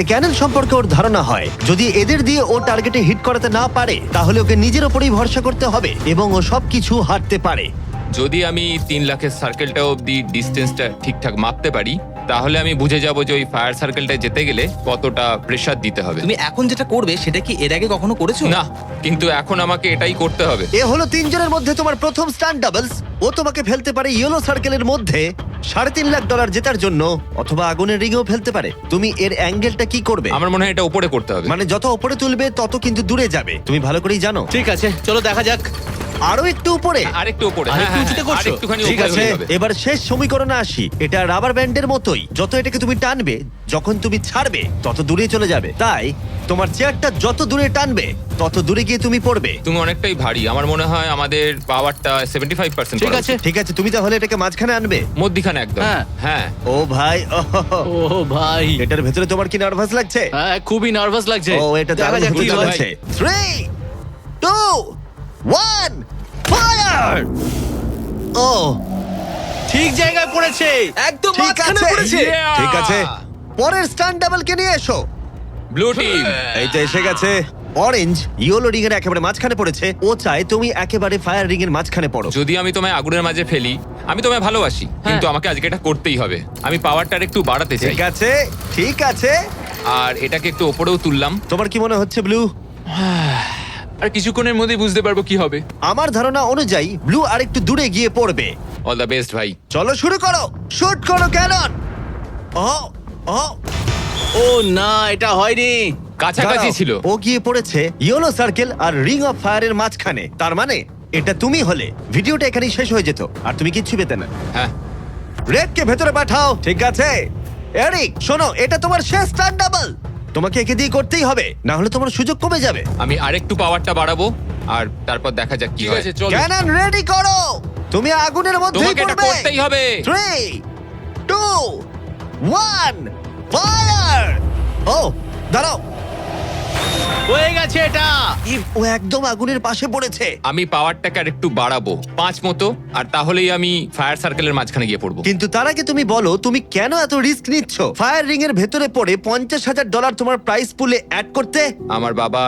Canon সম্পর্কে ওর ধারণা হয় যদি এদের দিয়ে ও টার্গেটে হিট করাতে না পারে তাহলে ওকে নিজের ওপরেই ভরসা করতে হবে এবং ও সবকিছু হারতে পারে। যদি আমি 3 লাখের সার্কেলটা অব্দি ডিস্টেন্সটা ঠিকঠাক মাপতে পারি তাহলে আমি বুঝে যাব যে ওই ফায়ার সার্কেলটা যেতে গেলে কতটা প্রেসার দিতে হবে। তুমি এখন যেটা করবে সেটা কি এর আগে কখনো করেছো? না, কিন্তু এখন আমাকে এটাই করতে হবে। এ হলো তিনজনের মধ্যে তোমার প্রথম স্টান্ট ডাবলস। ও তোমাকে ফেলতে পারে ইয়েলো সার্কেলের মধ্যে $3.5 লাখ জেতার জন্য, অথবা আগুনের রিংও ফেলতে পারে। তুমি এর অ্যাঙ্গেলটা কি করবে? আমার মনে হয় এটা উপরে করতে হবে। মানে যত উপরে তুলবে তত কিন্তু দূরে যাবে, তুমি ভালো করেই জানো। ঠিক আছে, চলো দেখা যাক। আরো একটু উপরে। আরেকটু উপরে। আরেকটু উঁচুতে করছো? আরেকটুখানি ঠিক উপরে আছে, হলে হবে। এবার শেষ সমীকরণে আসি। এটা রাবার ব্যান্ডের মতোই, যত এটাকে তুমি টানবে, যখন তুমি ছাড়বে তত দূরে চলে যাবে। তাই তোমার চেয়ারটা যত দূরে টানবে তত দূরে গিয়ে তুমি পড়বে। তুমি অনেকটাই ভারী, আমার মনে হয় আমাদের পাওয়ারটা 75% ঠিক আছে। ঠিক আছে, তুমি তাহলে এটাকে মাঝখানে আনবে। মধ্যিখানে একদম। হ্যাঁ। হ্যাঁ। ও ভাই, ও ভাই, এটার ভেতরে তোমার কি নার্ভাস লাগছে? হ্যাঁ খুবই নার্ভাস লাগছে। ও, এটা দেখা দারুণ যাক কি হতে হয়। চলেছে। 3, 2, 1, ফায়ার! ও, ঠিক জায়গায় পড়েছে। একদম ঠিক মাঝখানে আছে, পড়েছে। Yeah! ঠিক আছে। পরের স্টান্ট ডাবলকে নিয়ে এসো। Blue team. এই তো এসে গেছে। অরেঞ্জ ইয়েলো রিং এর একেবারে মাঝখানে পড়েছে। ও চায় তুমি একেবারে ফায়ার রিং এর মাঝখানে পড়ো। যদি আমি তোমায় আগুনের মাঝে ফেলি, আমি তোমায় ভালোবাসি, কিন্তু আমাকে আজকে এটা করতেই হবে। আমি পাওয়ারটা একটু বাড়াতে চাই, ঠিক আছে, ঠিক আছে। আর এটাকে একটু ওপরেও তুললাম। তোমার কি মনে হচ্ছে ব্লু? আর কিছুক্ষণের মধ্যেই বুঝতে পারবো কি হবে। আমার ধারণা অনুযায়ী ব্লু আর একটু দূরে গিয়ে পড়বে। অল দ্য বেস্ট ভাই। চলো শুরু করো, শুট করো ক্যানন। ও, ও, ও না, এটা হয়নি। কাছাকাছি দাঁড়াও। ছিল। ও গিয়ে পড়েছে ইয়েলো সার্কেল আর রিং অফ ফায়ারের মাঝখানে। তার মানে এটা তুমি হলে ভিডিওটা এখানেই শেষ হয়ে যেত আর তুমি কিচ্ছু পেতে না। হ্যাঁ। রেডকে ভেতরে পাঠাও। ঠিক আছে এরিক, শোনো, এটা তোমার শেষ স্টান্ট ডাবল। তোমাকে একে দিয়ে করতেই হবে, না হলে তোমার সুযোগ কমে যাবে। আমি আরেকটু পাওয়ারটা বাড়াবো, আর তারপর দেখা যাক কি ঠিক হয়। আছে, চলো। ক্যানন রেডি করো। তুমি আগুনের মধ্যেই তোমাকে এটা পড়বে। করতেই হবে। 3, 2, 1, ফায়ার! ও, দাঁড়াও। হয়ে গেছে এটা। ও একদম আগুনের পাশে পড়েছে। আমি পাওয়ারটাকে আর একটু বাড়াবো 5 মতো, আর তাহলেই আমি ফায়ার সার্কেলের মাঝখানে গিয়ে পড়বো। কিন্তু তার আগে তুমি বলো তুমি কেন এত রিস্ক নিচ্ছ ফায়ার রিং এর ভেতরে পড়ে $50,000 তোমার প্রাইস পুলে অ্যাড করতে? আমার বাবা